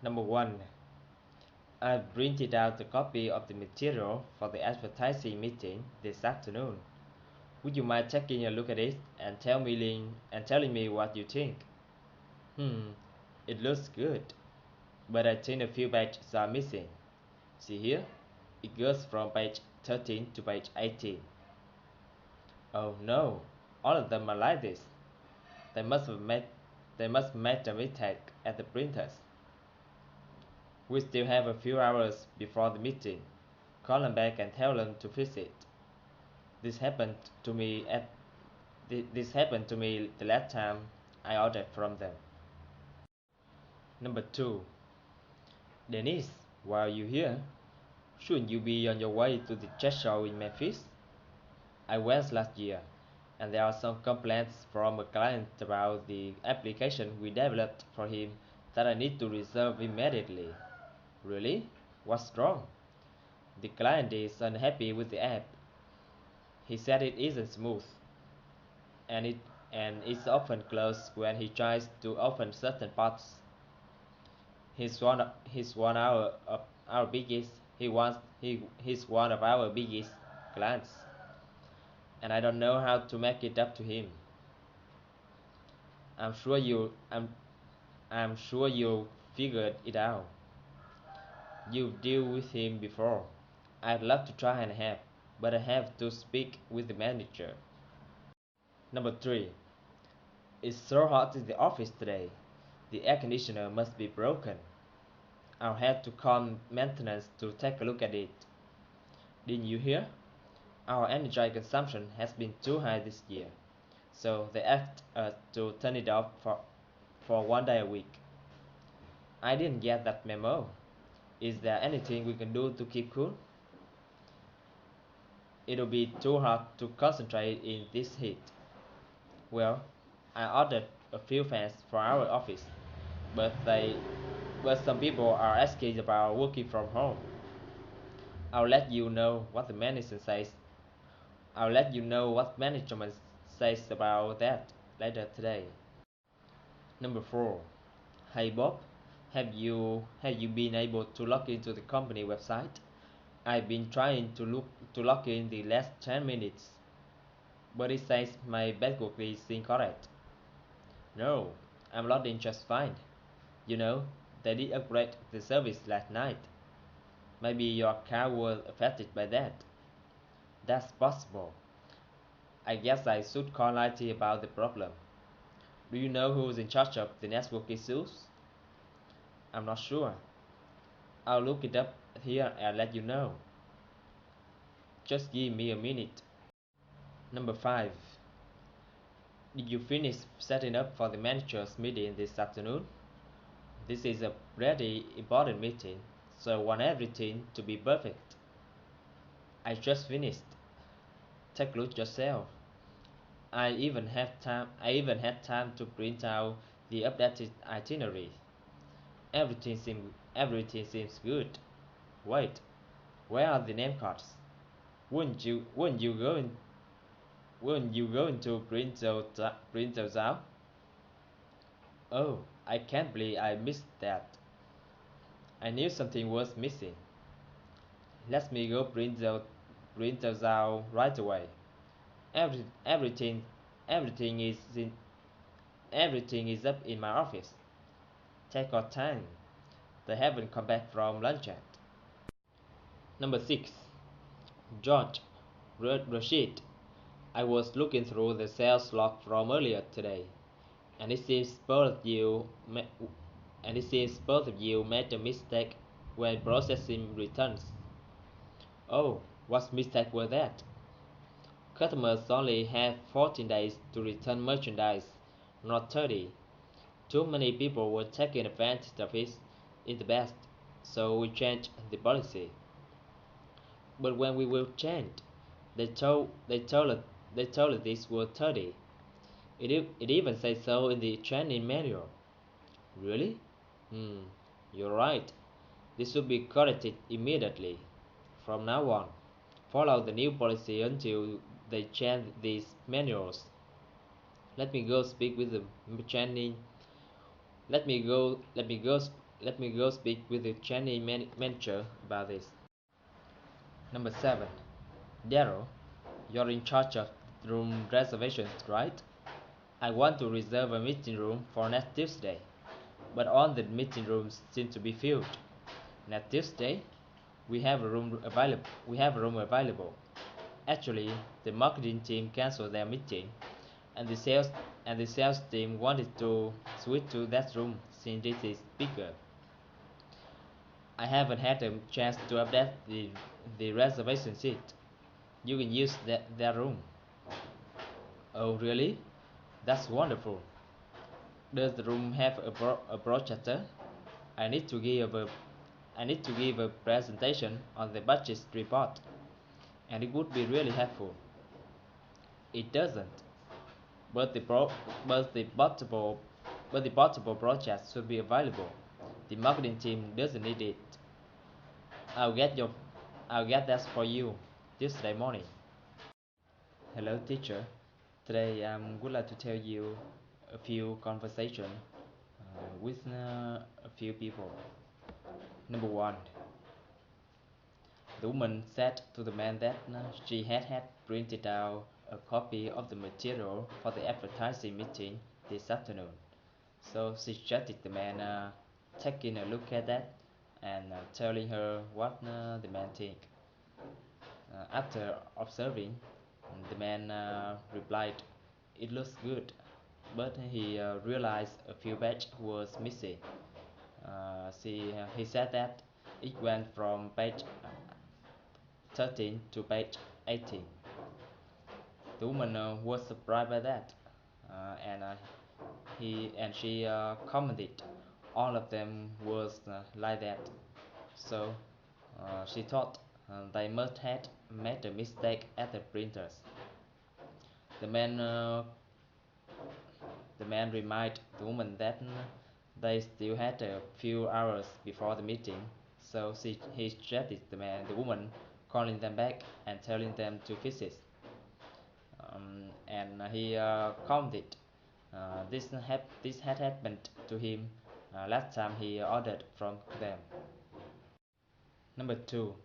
Number 1. I printed out a copy of the material for the advertising meeting this afternoon. Would you mind taking a look at it and telling me what you think? It looks good, but I think a few pages are missing. See here? It goes from page 13 to page 18. Oh no, all of them are like this. They must have made a mistake at the printers. We still have a few hours before the meeting. Call them back and tell them to fix it. This happened to me at this happened to me the last time I ordered from them. Number 2. Denise, why are you here? Shouldn't you be on your way to the chess show in Memphis? I went last year, and there are some complaints from a client about the application we developed for him that I need to resolve immediately. Really? What's wrong? The client is unhappy with the app. He said it isn't smooth, and it's often closed when he tries to open certain parts. He's one of our biggest he wants he's one of our biggest clients, and I don't know how to make it up to him. I'm sure you figured it out. You've dealt with him before. I'd love to try and help, but I have to speak with the manager. Number 3. It's so hot in the office today. The air conditioner must be broken. I'll have to call maintenance to take a look at it. Didn't you hear? Our energy consumption has been too high this year, so they asked us to turn it off for one day a week. I didn't get that memo. Is there anything we can do to keep cool? It'll be too hard to concentrate in this heat. Well, I ordered a few fans for our office, but some people are asking about working from home. I'll let you know what the management says. I'll let you know what management says about that later today. Number 4. Hey Bob, have you been able to log into the company website? I've been trying to log in the last 10 minutes, but it says my password is incorrect. No, I'm logged in just fine. You know, they did upgrade the service last night. Maybe your account was affected by that. That's possible. I guess I should call IT about the problem. Do you know who's in charge of the network issues? I'm not sure. I'll look it up here and let you know. Just give me a minute. Number 5. Did you finish setting up for the managers meeting this afternoon? This is a pretty important meeting, so I want everything to be perfect. I just finished. Take a look yourself. I even had time to print out the updated itinerary. Everything seems good. Wait, where are the name cards? Wouldn't you wouldn't you go in wouldn't you go into print those out? Oh, I can't believe I missed that. I knew something was missing. Let me go print those out right away. Every, everything everything is in everything is up in my office. Take your time. They haven't come back from lunch yet. Number 6. George, Rashid. I was looking through the sales log from earlier today, and it seems both of you made a mistake when processing returns. Oh, what mistake was that? Customers only have 14 days to return merchandise, not 30. Too many people were taking advantage of it in the past, so we changed the policy. But when we were changed, they told us this was 30. It even says so in the training manual. Really? Hmm, you're right. This should be corrected immediately. From now on, follow the new policy until they change these manuals. Let me go speak with the training. Let me go. Let me go speak with the Chinese manager about this. Number 7. Daryl, you're in charge of room reservations, right? I want to reserve a meeting room for next Tuesday, but all the meeting rooms seem to be filled. Next Tuesday, we have a room available. Actually, the marketing team canceled their meeting, and the sales team wanted to switch to that room since it is bigger. I haven't had a chance to update the reservation sheet. You can use that room. Oh, really? That's wonderful. Does the room have a projector? I need to give a I need to give a presentation on the budget report, and it would be really helpful. It doesn't, but the pro, but the portable project should be available. The marketing team doesn't need it. I'll get your, I'll get that for you Tuesday morning. Hello, teacher. Today I would like to tell you a few conversation with a few people. Number one, the woman said to the man that she had printed out a copy of the material for the advertising meeting this afternoon. So she suggested the man taking a look at that and telling her what the man think. After observing, the man replied, "It looks good," but he realized a few pages was missing. He said that it went from page 13 to page 18. The woman was surprised by that, and she commented, "All of them was like that." So she thought they must have made a mistake at the printers. The man uh, the man reminded the woman that they still had a few hours before the meeting, so he suggested the woman calling them back and telling them to fix it. And he commented, this had happened to him last time he ordered from them. Number 2.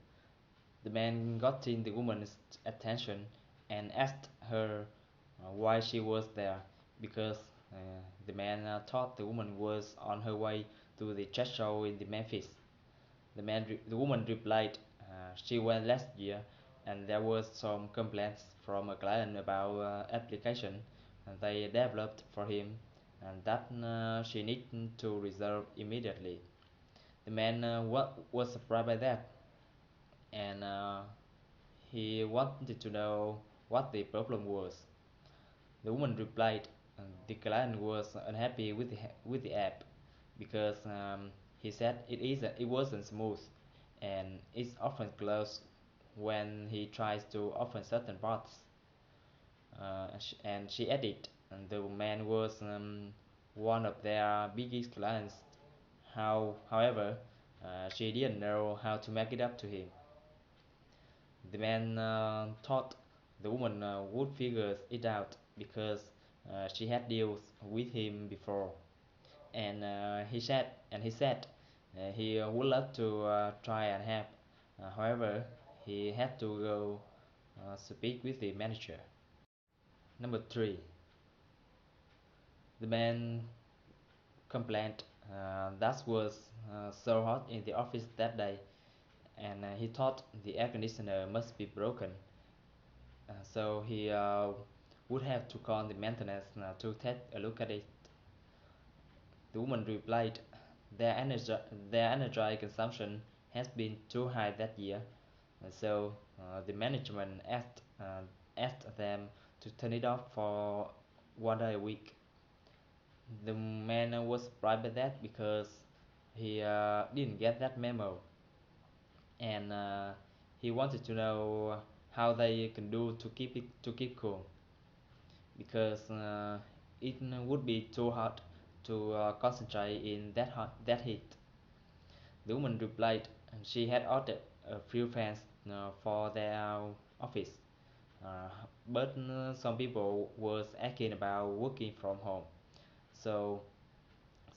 The man got in the woman's attention and asked her why she was there, because the man thought the woman was on her way to the church show in the Memphis. The woman replied she went last year, and there was some complaints from a client about application they developed for him, and that she needed to reserve immediately. The man was surprised by that, and he wanted to know what the problem was. The woman replied the client was unhappy with the app because he said it wasn't smooth, and it's often closed when he tries to open certain parts. And she added, the man was one of their biggest clients. However, she didn't know how to make it up to him. The man thought the woman would figure it out because she had deals with him before, and he said he would love to try and help. However, he had to go speak with the manager. Number 3. The man complained that was so hot in the office that day, and he thought the air conditioner must be broken. So he would have to call the maintenance to take a look at it. The woman replied, their energy consumption has been too high that year, so the management asked them to turn it off for 1 day a week. The man was surprised by that because he didn't get that memo, and he wanted to know how they can do to keep cool, because it would be too hot to concentrate in that heat. The woman replied she had ordered a few fans for their office, uh, but some people was asking about working from home, so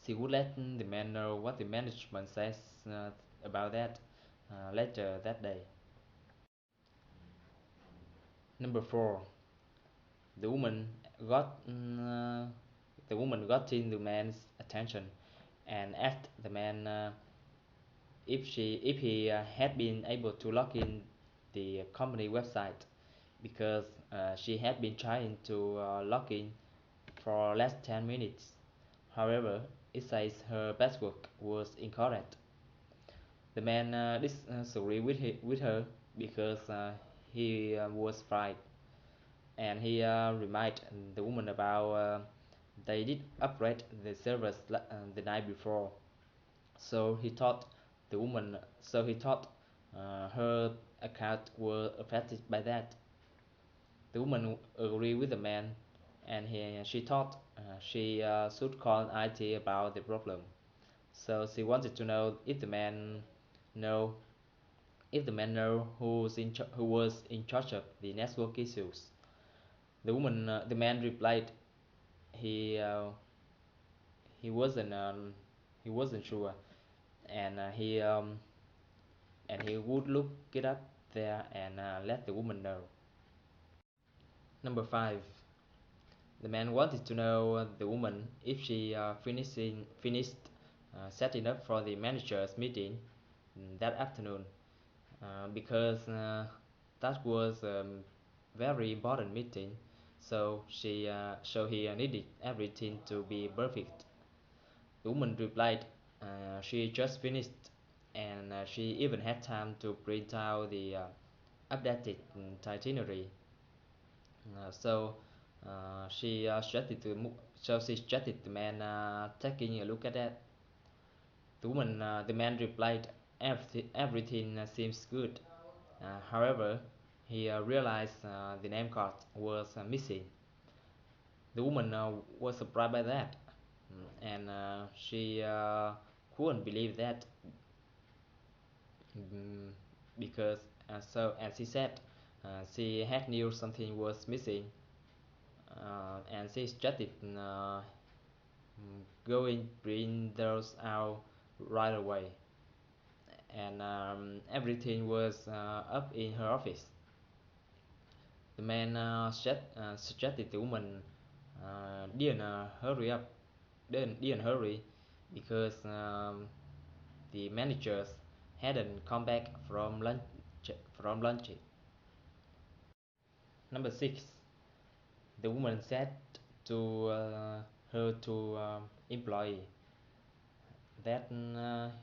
She would let the man know what the management says about that later that day. Number 4, the woman got the woman got in the man's attention and asked the man if he had been able to log in the company website because she had been trying to log in for less 10 minutes. However, it says her password was incorrect. The man disagreed with her because he was frightened, and he reminded the woman about they did upgrade the servers the night before. So he thought he thought her account were affected by that. The woman agreed with the man, and she thought she should call IT about the problem. So she wanted to know know if the man know who was in charge of the network issues. The man replied he uh, he wasn't um, he wasn't sure, and he would look it up there and let the woman know. Number 5, the man wanted to know the woman if she finished setting up for the manager's meeting that afternoon because that was a very important meeting. So he needed everything to be perfect. The woman replied she just finished, and she even had time to print out the updated itinerary. So she suggested the man taking a look at that. The man replied, everything seems good. However, he realized the name card was missing. The woman was surprised by that, and she couldn't believe that mm, because and she said she had knew something was missing, and she suggested going print those out right away, and everything was up in her office. The man suggested the woman didn't hurry because the managers hadn't come back from lunch. Number 6, the woman said to her to employee that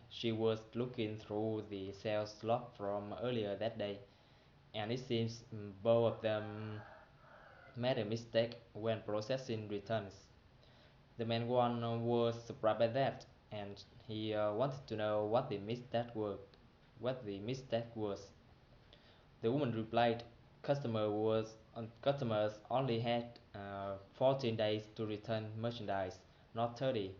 she was looking through the sales log from earlier that day, and it seems both of them made a mistake when processing returns. The man one was surprised by that, and he wanted to know what the mistake was. The woman replied, customers only had 14 days to return merchandise, not 30,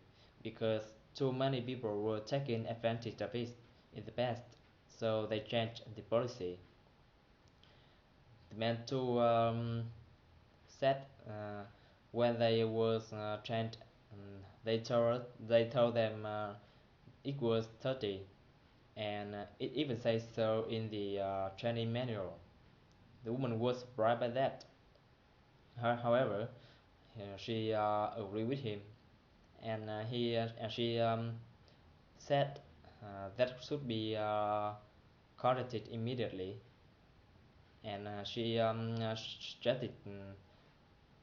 because too many people were taking advantage of it in the past, so they changed the policy. The man too said when they was trained, they told them it was 30, and it even says so in the training manual. The woman was surprised by that. However, she agreed with him, and she said that should be corrected immediately, and she suggested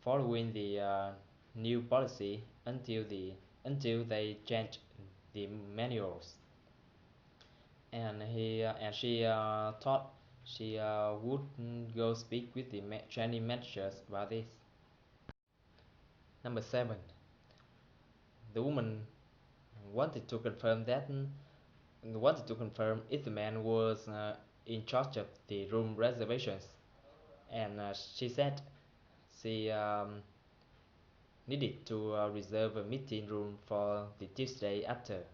following the new policy until they changed the manuals, and she thought she would go speak with the training managers about this. Number 7, the woman wanted to confirm that wanted to confirm if the man was in charge of the room reservations, and she said she needed to reserve a meeting room for the Tuesday after.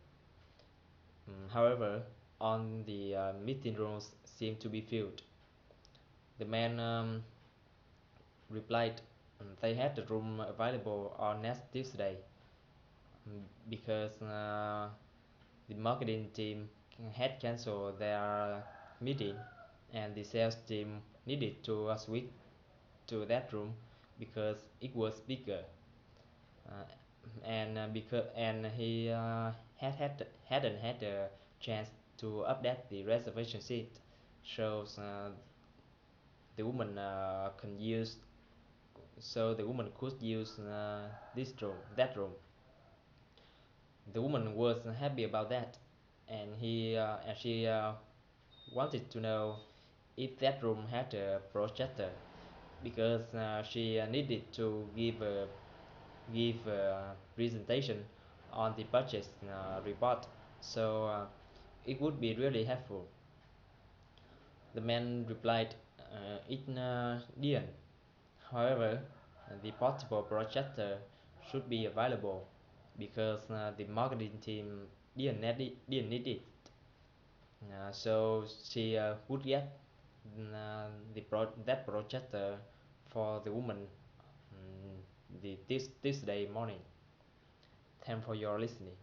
However, all the meeting rooms seemed to be filled. The man replied they had the room available on next Tuesday. because the marketing team had cancelled their meeting, and the sales team needed to switch to that room because it was bigger, uh, and he hadn't had a chance to update the reservation sheet, so the woman can use so the woman could use this room that room. The woman was happy about that, and she wanted to know if that room had a projector because she needed to give a presentation on the purchase report, so it would be really helpful. The man replied, it didn't. However, the portable projector should be available because the marketing team didn't need it. So she would get that projector for the woman this Tuesday morning. Thanks for your listening.